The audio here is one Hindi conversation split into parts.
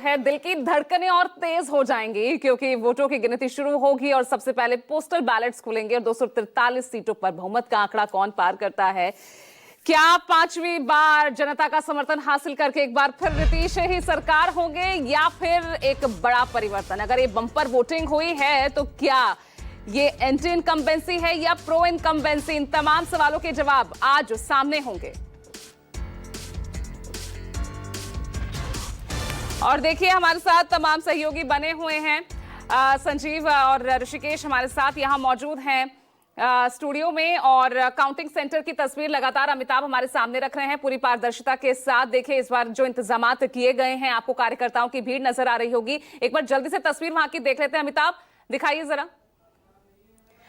है दिल की धड़कनें और तेज हो जाएंगी क्योंकि वोटों की गिनती शुरू होगी और सबसे पहले पोस्टल बैलेट्स खुलेंगे और 243 सीटों पर बहुमत का आंकड़ा कौन पार करता है। क्या पांचवी बार जनता का समर्थन हासिल करके एक बार फिर नीतीश ही सरकार होंगे या फिर एक बड़ा परिवर्तन? अगर ये बंपर वोटिंग हुई है तो क्या ये एंटी इनकम्बेंसी है या प्रो इनकम्बेंसी? इन तमाम सवालों के जवाब आज सामने होंगे। और देखिए हमारे साथ तमाम सहयोगी बने हुए हैं। संजीव और ऋषिकेश हमारे साथ यहां मौजूद हैं स्टूडियो में और काउंटिंग सेंटर की तस्वीर लगातार अमिताभ हमारे सामने रख रहे हैं पूरी पारदर्शिता के साथ। देखिए इस बार जो इंतजामात किए गए हैं, आपको कार्यकर्ताओं की भीड़ नजर आ रही होगी। एक बार जल्दी से तस्वीर वहां की देख लेते हैं। अमिताभ दिखाइए जरा।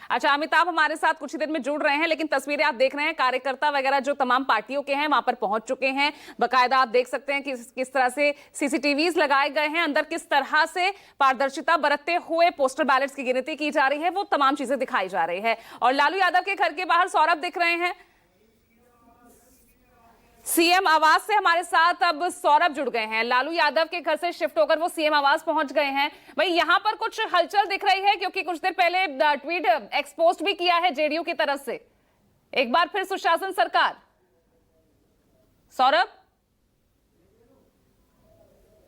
अच्छा, अमिताभ हमारे साथ कुछ ही देर में जुड़ रहे हैं, लेकिन तस्वीरें आप देख रहे हैं कार्यकर्ता वगैरह जो तमाम पार्टियों के हैं वहां पर पहुंच चुके हैं। बकायदा आप देख सकते हैं कि किस तरह से सीसीटीवीज लगाए गए हैं, अंदर किस तरह से पारदर्शिता बरतते हुए पोस्टल बैलेट्स की गिनती की जा रही है, वो तमाम चीजें दिखाई जा रही है। और लालू यादव के घर के बाहर सौरभ दिख रहे हैं। सीएम आवास से हमारे साथ अब सौरभ जुड़ गए हैं। लालू यादव के घर से शिफ्ट होकर वो सीएम आवास पहुंच गए हैं। भाई यहां पर कुछ हलचल दिख रही है क्योंकि कुछ देर पहले ट्वीट एक्सपोज भी किया है जेडीयू की तरफ से। एक बार फिर सुशासन सरकार। सौरभ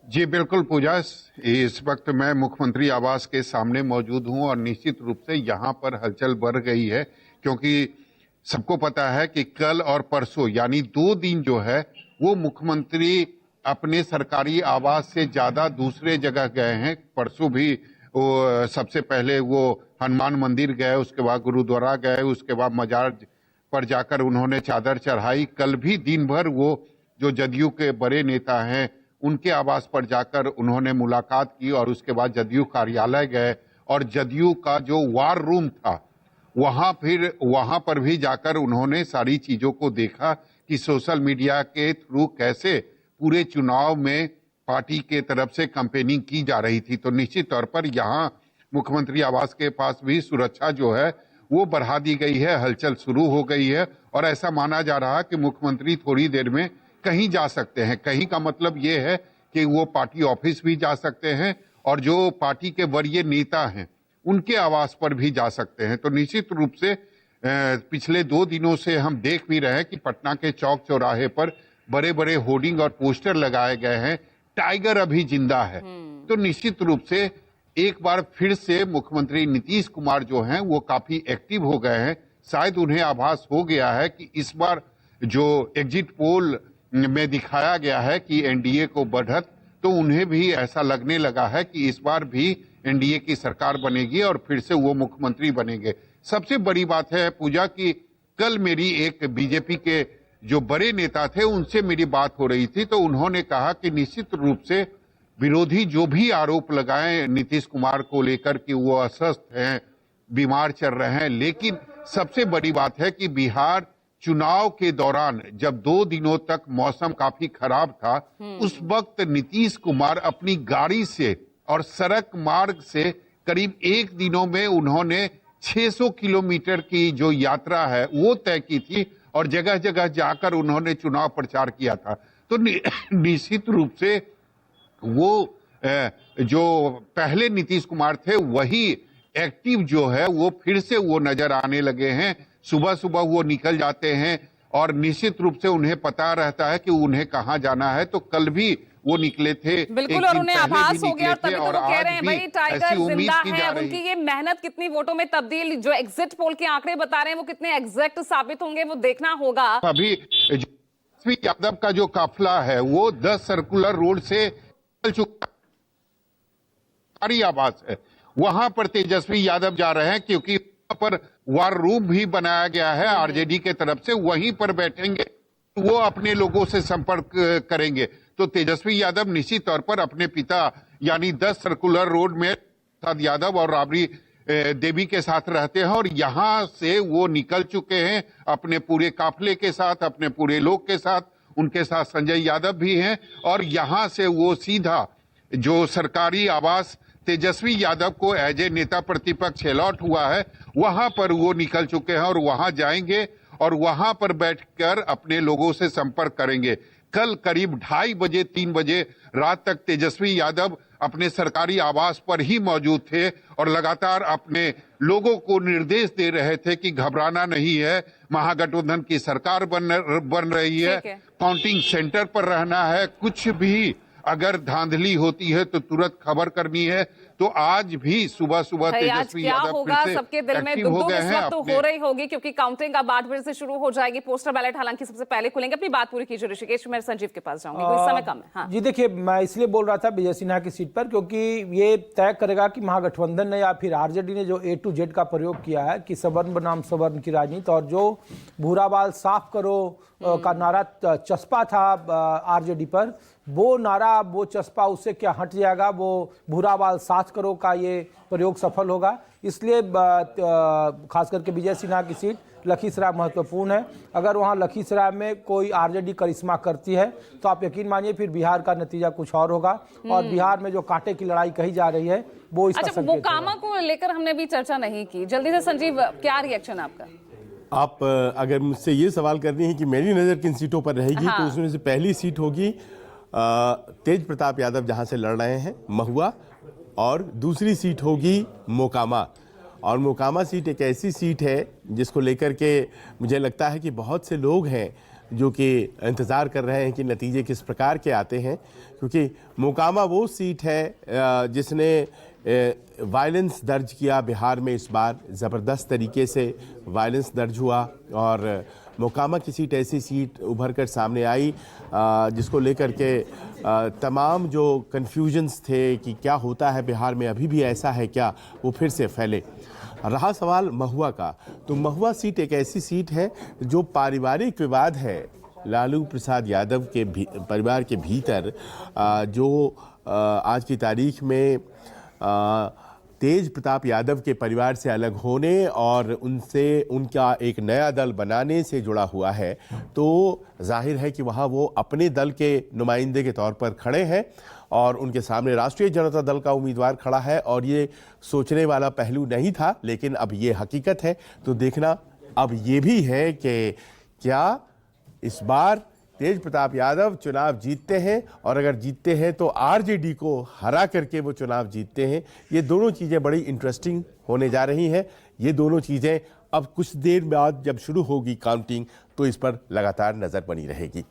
जी बिल्कुल पूजा, इस वक्त मैं मुख्यमंत्री आवास के सामने मौजूद हूं और निश्चित रूप से यहां पर हलचल बढ़ गई है क्योंकि सबको पता है कि कल और परसों यानी 2 दिन जो है वो मुख्यमंत्री अपने सरकारी आवास से ज्यादा दूसरे जगह गए हैं। परसों भी वो सबसे पहले वो हनुमान मंदिर गए, उसके बाद गुरुद्वारा गए, उसके बाद मजार पर जाकर उन्होंने चादर चढ़ाई। कल भी दिन भर वो जो जदयू के बड़े नेता हैं उनके आवास पर जाकर उन्होंने मुलाकात की और उसके बाद जदयू कार्यालय गए और जदयू का जो वार रूम था वहां पर भी जाकर उन्होंने सारी चीजों को देखा कि सोशल मीडिया के थ्रू कैसे पूरे चुनाव में पार्टी के तरफ से कैंपेनिंग की जा रही थी। तो निश्चित तौर पर यहां मुख्यमंत्री आवास के पास भी सुरक्षा जो है वो बढ़ा दी गई है, हलचल शुरू हो गई है और ऐसा माना जा रहा है कि मुख्यमंत्री थोड़ी देर में कहीं जा सकते हैं। कहीं का मतलब ये है कि वो पार्टी ऑफिस भी जा सकते हैं और जो पार्टी के वरीय नेता हैं उनके आवास पर भी जा सकते हैं। तो निश्चित रूप से पिछले 2 दिनों से हम देख भी रहे हैं कि पटना के चौक चौराहे पर बड़े बड़े होर्डिंग और पोस्टर लगाए गए हैं, टाइगर अभी जिंदा है। तो निश्चित रूप से एक बार फिर से मुख्यमंत्री नीतीश कुमार जो हैं वो काफी एक्टिव हो गए हैं। शायद उन्हें आभास हो गया है कि इस बार जो एग्जिट पोल में दिखाया गया है कि एनडीए को बढ़त, तो उन्हें भी ऐसा लगने लगा है कि इस बार भी एनडीए की सरकार बनेगी और फिर से वो मुख्यमंत्री बनेंगे। सबसे बड़ी बात है पूजा कि कल मेरी एक बीजेपी के जो बड़े नेता थे उनसे मेरी बात हो रही थी, तो उन्होंने कहा कि निश्चित रूप से विरोधी जो भी आरोप लगाए नीतीश कुमार को लेकर कि वो अस्वस्थ हैं, बीमार चल रहे हैं, लेकिन सबसे बड़ी बात है कि बिहार चुनाव के दौरान जब 2 दिनों तक मौसम काफी खराब था उस वक्त नीतीश कुमार अपनी गाड़ी से और सड़क मार्ग से करीब 1 दिनों में उन्होंने 600 किलोमीटर की जो यात्रा है वो तय की थी और जगह जगह जाकर उन्होंने चुनाव प्रचार किया था। तो निश्चित रूप से वो जो पहले नीतीश कुमार थे वही एक्टिव जो है वो फिर से वो नजर आने लगे हैं। सुबह सुबह वो निकल जाते हैं और निश्चित रूप से उन्हें पता रहता है कि उन्हें कहाँ जाना है। तो कल भी वो निकले थे, बिल्कुल, और उन्हें आभास हो गया और तभी तो वो कह रहे हैं भाई टाइगर जिंदा है। उनकी ये मेहनत कितनी वोटों में तब्दील, जो एग्जिट पोल के आंकड़े बता रहे हैं वो कितने एग्जैक्ट साबित होंगे वो देखना होगा। अभी तेजस्वी यादव का जो काफिला है वो 10 सर्कुलर रोड से चल चुका आवास है, वहां पर तेजस्वी यादव जा रहे हैं क्योंकि वहां पर वार रूम भी बनाया गया है आरजेडी के तरफ से, वहीं पर बैठेंगे, वो अपने लोगों से संपर्क करेंगे। तो तेजस्वी यादव निश्चित तौर पर अपने पिता यानी 10 सर्कुलर रोड में यादव और राबड़ी देवी के साथ रहते हैं और यहां से वो निकल चुके हैं अपने पूरे काफिले के साथ, अपने पूरे लोग के साथ। उनके साथ संजय यादव भी हैं और यहां से वो सीधा जो सरकारी आवास तेजस्वी यादव को एज ए नेता प्रतिपक्ष अलॉट हुआ है वहां पर वो निकल चुके हैं और वहां जाएंगे और वहां पर बैठकर अपने लोगों से संपर्क करेंगे। कल करीब 2:30 बजे 3 बजे रात तक तेजस्वी यादव अपने सरकारी आवास पर ही मौजूद थे और लगातार अपने लोगों को निर्देश दे रहे थे कि घबराना नहीं है, महागठबंधन की सरकार बन रही है, काउंटिंग सेंटर पर रहना है, कुछ भी अगर धांधली होती है तो तुरंत खबर करनी है। तो आज भी सुबह सुबह तेजस्वी यादव होगा, सबके दिल में दुख इस वक्त तो हो रही होगी, क्योंकि काउंटिंग अब 8 बजे से शुरू हो जाएगी। पोस्टल बैलेट हालांकि सबसे पहले खुलेंगे। अपनी बात पूरी कीजिए ऋषिकेश, मैं संजीव के पास जाऊंगी, कोई समय कम है। हाँ। जी देखिए, मैं इसलिए बोल रहा था विजय सिन्हा की सीट पर क्योंकि ये तय करेगा कि महागठबंधन ने या फिर आरजेडी ने जो A to Z का प्रयोग किया है कि सवर्ण बनाम सवर्ण की राजनीति, और जो भूरा बाल साफ करो का नारा चस्पा था आरजेडी पर, वो नारा, वो चस्पा उससे क्या हट जाएगा, वो भूरा बाल साफ करो का ये प्रयोग सफल होगा। इसलिए खास करके विजय सिन्हा की सीट लखीसराय महत्वपूर्ण है। अगर वहाँ लखीसराय में कोई आरजेडी करिश्मा करती है तो आप यकीन मानिए फिर बिहार का नतीजा कुछ और होगा, और बिहार में जो कांटे की लड़ाई कही जा रही है वो इसका संकेत होगा। मोकामा को लेकर हमने भी चर्चा नहीं की, जल्दी से संजीव क्या रिएक्शन आपका? आप अगर मुझसे ये सवाल कर रही हैं कि मेरी नज़र किन सीटों पर रहेगी, तो उसमें से पहली सीट होगी तेज प्रताप यादव जहां से लड़ रहे हैं, महुआ, और दूसरी सीट होगी मोकामा। और मोकामा सीट एक ऐसी सीट है जिसको लेकर के मुझे लगता है कि बहुत से लोग हैं जो कि इंतज़ार कर रहे हैं कि नतीजे किस प्रकार के आते हैं, क्योंकि मोकामा वो सीट है जिसने वायलेंस दर्ज किया बिहार में। इस बार ज़बरदस्त तरीके से वायलेंस दर्ज हुआ, और मोकामा की सीट ऐसी सीट उभर कर सामने आई जिसको लेकर के तमाम जो कन्फ्यूजन्स थे कि क्या होता है बिहार में, अभी भी ऐसा है क्या, वो फिर से फैले। रहा सवाल महुआ का, तो महुआ सीट एक ऐसी सीट है जो पारिवारिक विवाद है लालू प्रसाद यादव के परिवार के भीतर, जो आज की तारीख में तेज प्रताप यादव के परिवार से अलग होने और उनसे उनका एक नया दल बनाने से जुड़ा हुआ है। तो जाहिर है कि वहाँ वो अपने दल के नुमाइंदे के तौर पर खड़े हैं और उनके सामने राष्ट्रीय जनता दल का उम्मीदवार खड़ा है, और ये सोचने वाला पहलू नहीं था, लेकिन अब ये हकीकत है। तो देखना अब ये भी है कि क्या इस बार तेज प्रताप यादव चुनाव जीतते हैं, और अगर जीतते हैं तो आरजेडी को हरा करके वो चुनाव जीतते हैं। ये दोनों चीज़ें बड़ी इंटरेस्टिंग होने जा रही हैं। ये दोनों चीज़ें अब कुछ देर बाद जब शुरू होगी काउंटिंग तो इस पर लगातार नज़र बनी रहेगी।